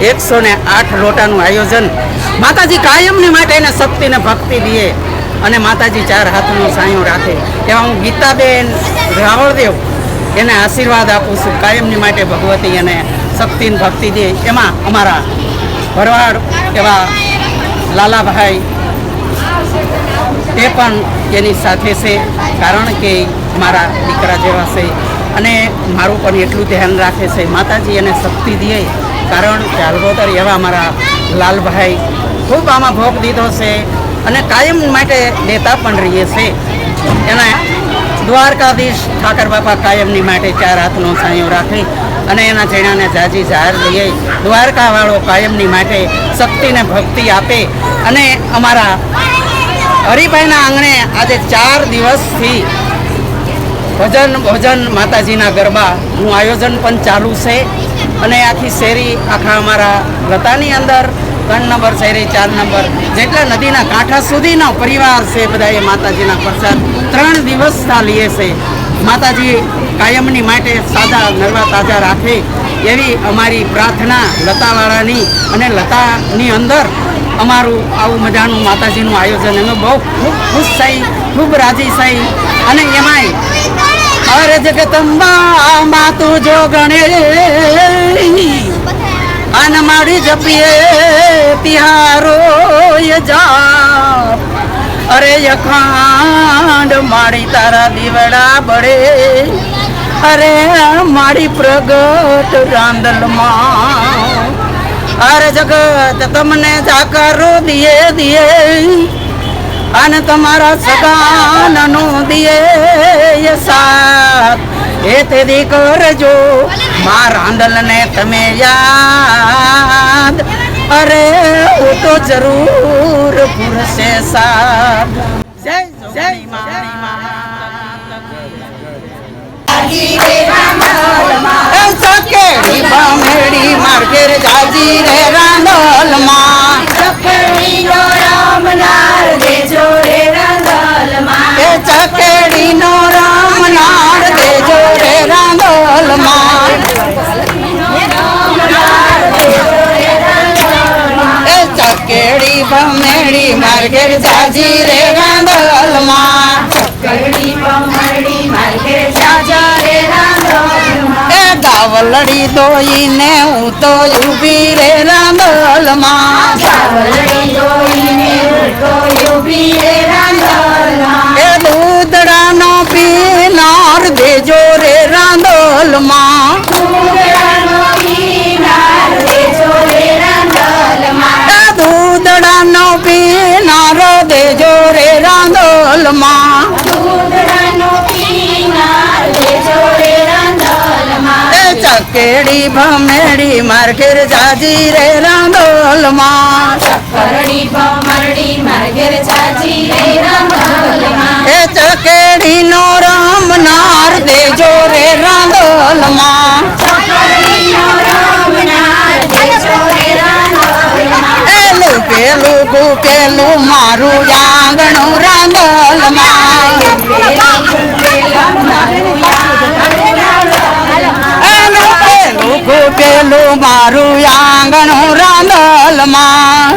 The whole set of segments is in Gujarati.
108 લોટાનું આયોજન માતાજી કાયમની માટે એને શક્તિ ને ભક્તિ દે અને માતાજી 4 હાથનો સાયો રાખે એવા હું ગીતાબેન રાવળદેવ એને આશીર્વાદ આપું છું કાયમની માટે ભગવતી અને શક્તિ ને ભક્તિ દે। એમાં અમારા ભરવાડ એવા લાલાભાઈ તે પણ એની સાથે છે કારણ કે મારા દીકરા જેવા છે અને મારું પણ એટલું ધ્યાન રાખે છે માતાજી એને શક્તિ દે કારણ કે હાલગોતર એવા મારા લાલભાઈ ખૂબ આમાં ભોગ દીધો છે અને કાયમ માટે દેતા પણ રહીએ છે। એના દ્વારકાધીશ ઠાકર બાપા કાયમની માટે 4 હાથનો સાયો રાખે અને એના જણાને જાજી જાહેર લઈએ દ્વારકાવાળો કાયમની માટે શક્તિને ભક્તિ આપે। અને અમારા હરિભાઈના આંગણે આજે 4 દિવસથી ભજન માતાજીના ગરબાનું આયોજન પણ ચાલુ છે અને આખી શેરી આખા અમારા લતાની અંદર 3 નંબર શેરી 4 નંબર જેટલા નદીના કાંઠા સુધીનો પરિવાર છે બધા એ માતાજીના પ્રસાદ 3 દિવસના લીએ છે। માતાજી કાયમની માટે સાદા નરવા તાજા રાખે એવી અમારી પ્રાર્થના લતાવાળાની અને લતાની અંદર અમારું આવું મજાનું માતાજીનું આયોજન અમે બહુ ખૂબ ખુશ થઈ ખૂબ રાજી થઈ અને એમાંય અરે જગદંબા માતું જો ગણે અન મારી જપીએ તિહારો જા અરે અખાંડ મારી તારા દીવડા બળે અરે મારી પ્રગટ રાંદલમાં અરે જગત તમને જાકારો દિયે અને તમારા સગાનનો દિયે સાથ એ તે દી કરજો મા રાંદલને તમે યાદ અરે હું તો જરૂર પૂરશે સાથ। જય જય મારી ચકેડી ભમેડી માર્કેર જાજી રે રાંદલમાં ચકેડીનો રામનાર દેજો રે રાંદલમાં એ ચકેડીનો રામનાર દેજો રે રાંદલમાં એ ચકેડી ભમેડી માર્કેર જાજી રે રાંદલમાં ચકેડી ભમેડી માર્કેર જાજા રે રાંદલમાં એ ગાવલડી દોઈને હું તો ઊભી રે રાંદલમાં ગાવલડી દોઈને હું તો ઊભી રે રાંદલમાં એ દૂધડાનો પીનાર દેજો રે રાંદલમાં દૂધડાનો પીનાર દેજો રે રાંદલમાં એ દૂધડાનો પીનાર દેજો રે રાંદલમાં દૂધડાનો પીનાર દેજો રે રાંદલમાં એ ચકેડી ભમેડી માર્કેર જાજી રે રાંદલમાં ચકરડી ભમરડી માર્કેર જાજી રે રાંદલમાં એ ચકેડીનો રામનાર દેજો રે રાંદલમાં ચકેડીનો રામનાર દેજો રે રાંદલમાં એ લુકેલું ગુકેલું મારું આંગણું રાંદલમાં પેલું મારું આંગણું રાંદલમાં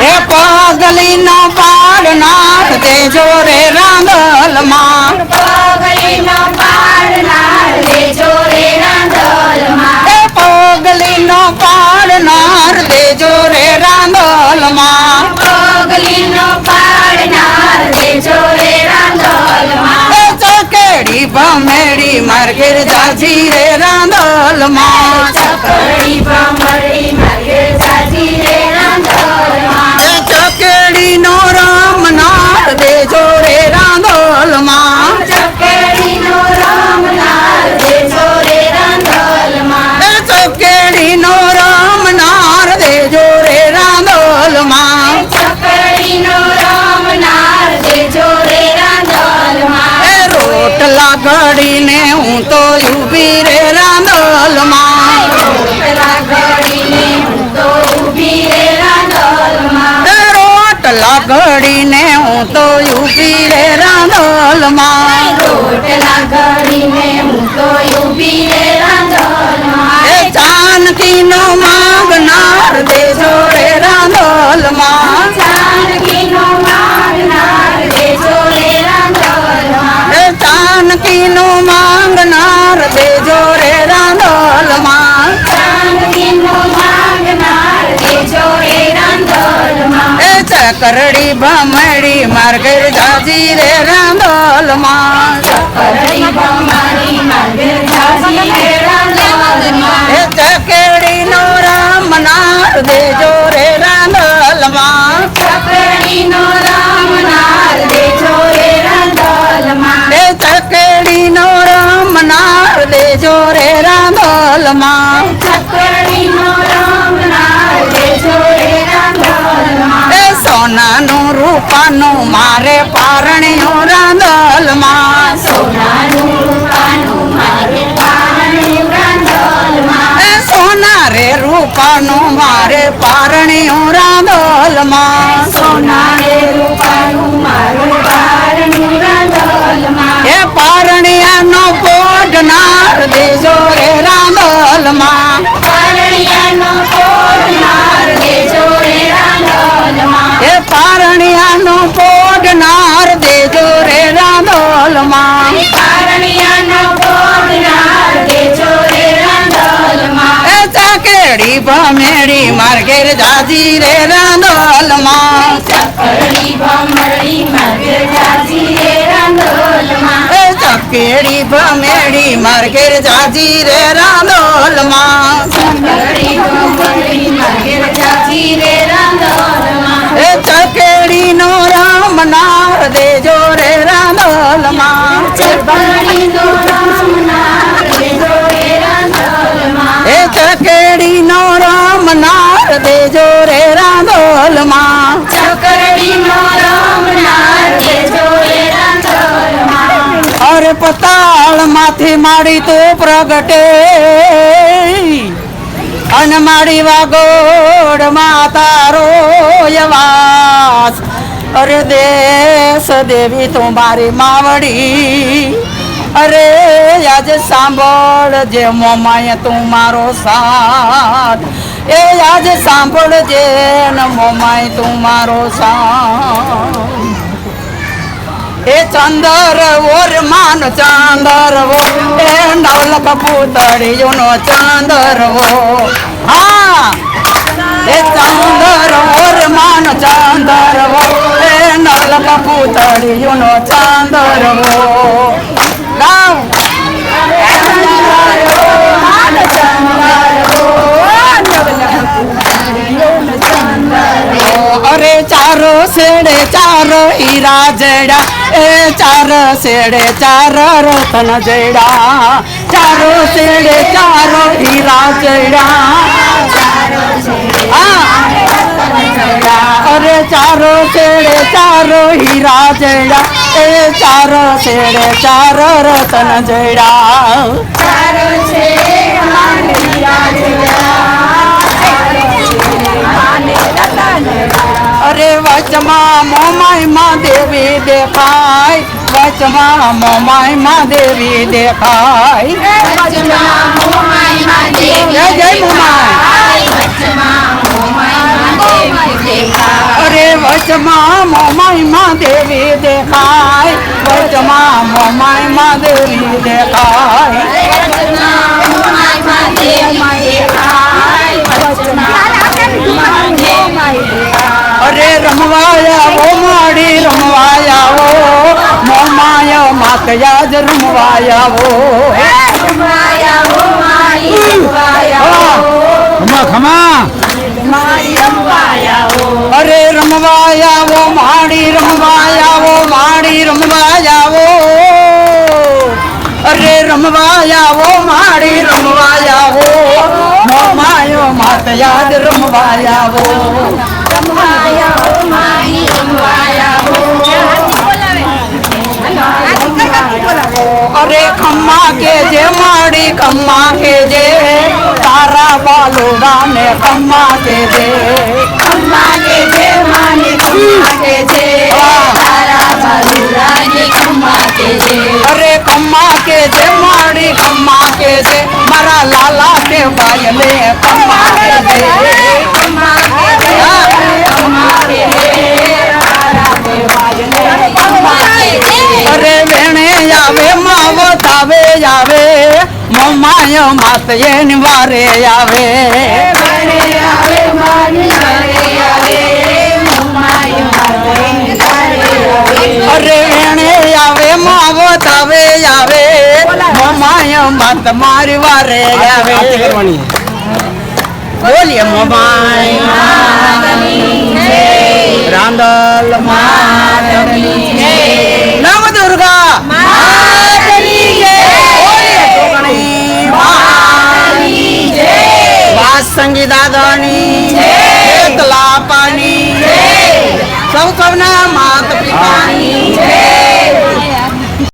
એ પગલીનો પાડ નાખ દેજો રે રાંદલમાં પગલીનો પાડ નાખ દેજો રે રાંદલમાં એ પગલીનો પાડ નાખ દેજો રે રાંદલમાં પગલીનો પાડ નાખ દેજો રે રાંદલમાં એ ચકેડી ભમેડી માર્કેર જાજી રે રાંદલમાં ચકેડી ભમેડી માર્કેર જાજી રે રાંદલમાં એ ચકેડીનો રામનાર દેજો રે રાંદલમાં ચકેડીનો રામનાર દેજો રે રાંદલમાં એ ચકેડીનો રામનાર દેજો રે રાંદલમાં ચકેડીનો રામનાર દેજો રે રાંદલમાં એ રોટલા ઘડીને હું તો ઊભી રે રાંદલમાં રોટલા ઘડીને હું તો ઊભી રે રાંદલમાં એ રોટલા ઘડીને હું તો ઊભી રે રાંદલમાં રાંદોલમાં રોટલા ઘડીને હું તો ઊભી રે રાંધણમાં. એ જાનકીનો માંગનાર દેજો રે રાંદોલમાં જાનકીનો માંગનાર દેજો રે રાંધણમાં. એ જાનકીનો માંગનાર દેજો રે રાંદોલમાં જાનકીનો માંગનાર દેજો રે રાંધણમાં. એ ચકરડી ભમડી માર ઘેર જાજી રે રાંદોલમાં કરડી ભમારી માર્ગે જાજી રે રાંધણમાં. એ ચકેડીનો રામનાર દેજો રે રાંદોલમાં ચકડીનો રામનાર દેજો રે રાંધણમાં. એ ચકેડીનો રામનાર દેજો રે રાંદોલમાં ચકડીનો રામનાર દેજો રે રાંધણમાં. એ સોનાનું રૂપાનું મારે પારણ્યું રાંદોલમાં સોનાનું રૂપાનું મારે પારણ્યું રાંધણમાં. એ સોના રે રૂપાનું મારે પારણ્યું રાંદોલમાં સોના રે રૂપાનું મારું પારણ્યું રાંધણમાં. એ પારણિયાનો પોઢનાર દેજો રે રાંદોલમાં પારણિયાનો પોઢનાર દેજો રે રાંધણમાં. એ પારણિયાનો પોઢનાર દેજો રે રાંદોલમાં પારણિયાનો પોઢનાર દેજો રે રાંધણમાં. એ ચકેડી ભમેડી માર ઘેર જાજી રે રાંદોલમાં ચકડી ભમરડી માર્ગે જાજી રે રાંધણમાં. એ ચકેડી ભમેડી માર ઘેર જાજી રે રાંદોલમાં ચકડી ભમરડી માર્ગે જાજી રે રાંધણમાં. એ ચકેડીનો રામનાર દેજો રે રાંદોલમાં ચકડીનો રામનાર દેજો રે રાંધણમાં. એ ચકેડીનો રામનાર દેજો રે રાંદોલમાં ચકડીનો રામનાર દેજો રે રાંધણમાં. અરે પતાળ માંથી માડી તો પ્રગટે અને માડી વાગોડ તારો યવાસ અરે દેશ દેવી તું મારી માવડી અરે આજ સાંભળ જે મોમાય તું મારો સાથ એ આજ સાંભળ જે ન મોમાય તું મારો સાથ એ ચંદર ઓર માન ચાંદરવો એ નવલક પૂતળીઓનો ચાંદરવો હા એ ચંદર ઓર માન ચાંદરવો એ નવલક પૂતળીઓનો ચાંદરવો ગાવ અરે ચારો શેડે ચારો હીરા જડા એ ચાર શેડે ચાર રતન જડા ચારો શેડે ચારો હીરા જડા અરે ચારો શેડે ચારો હીરા જડા એ ચાર શેડે ચાર રતન જડા ચારો છે હીરા જડા. અરે વચમાં મોમાઈ માં દેવી દેખાય વચમાં મોમાઈ માં દેવી દેખાય વચમાં મોમાઈમાં દેવી જય જય મોમાઈ વચમાં મોમાઈમાં દેવી દેખાય. અરે વચમાં મોમાઈ માં દેવી દેખાય વચમાં મોમાઈ માં દેવી દેખાય વચમાં મોમાઈમાં દેવી દેખાય. વચમાં મોમાઈમાં દેવી દેખાય. અરે રમવાયાવો માડી રમવાયાવો મોમાય માતયા જ રમવાયાવો રમવાયાવો મારી રમવાયાવો. ખમા ખમા મારી રમવાયાવો. અરે રમવાયાવો માડી રમવાયાવો માડી રમવાયાવો અરે રમવાયાવો માડી રમવાયાવો મોમાયો માતયા જ રમવાયાવો રમવાયાવો મારી રમવાયાવો. અરે ખમ્મા કે જે માડી ખમ્મા કે જે તારા બાલુડા ને ખમ્મા કે જે ખમ્મા કે જે માની ખમ્મા કે જે તારા રાજી ખમ્મા કે જે અરે ખમ્મા કે જે મારી ખમ્મા કે જે મારા લાલા કે પાયલે ખમ્મા કે જે ખમ્મા કે જે ખમ્મા કે જે તારા દેવાયને ખમ્મા કે જે અરે વેણે આવે માવો તાવે આવે મમાય માત એની વારે આવે મને આવે મારી ઘરે આવે મમ્માય મારે તારે આવે અરે વેણે આવે માવો તાવે આવે મમાય માત મારી વારે આવે બોલીએ મમાય રાંદલ માતની જય નવ દુર્ગા માતની જય બોલીએ ટોકણી માતની જય વાસંગી દાદાની જય. તલાપાની જય સૌના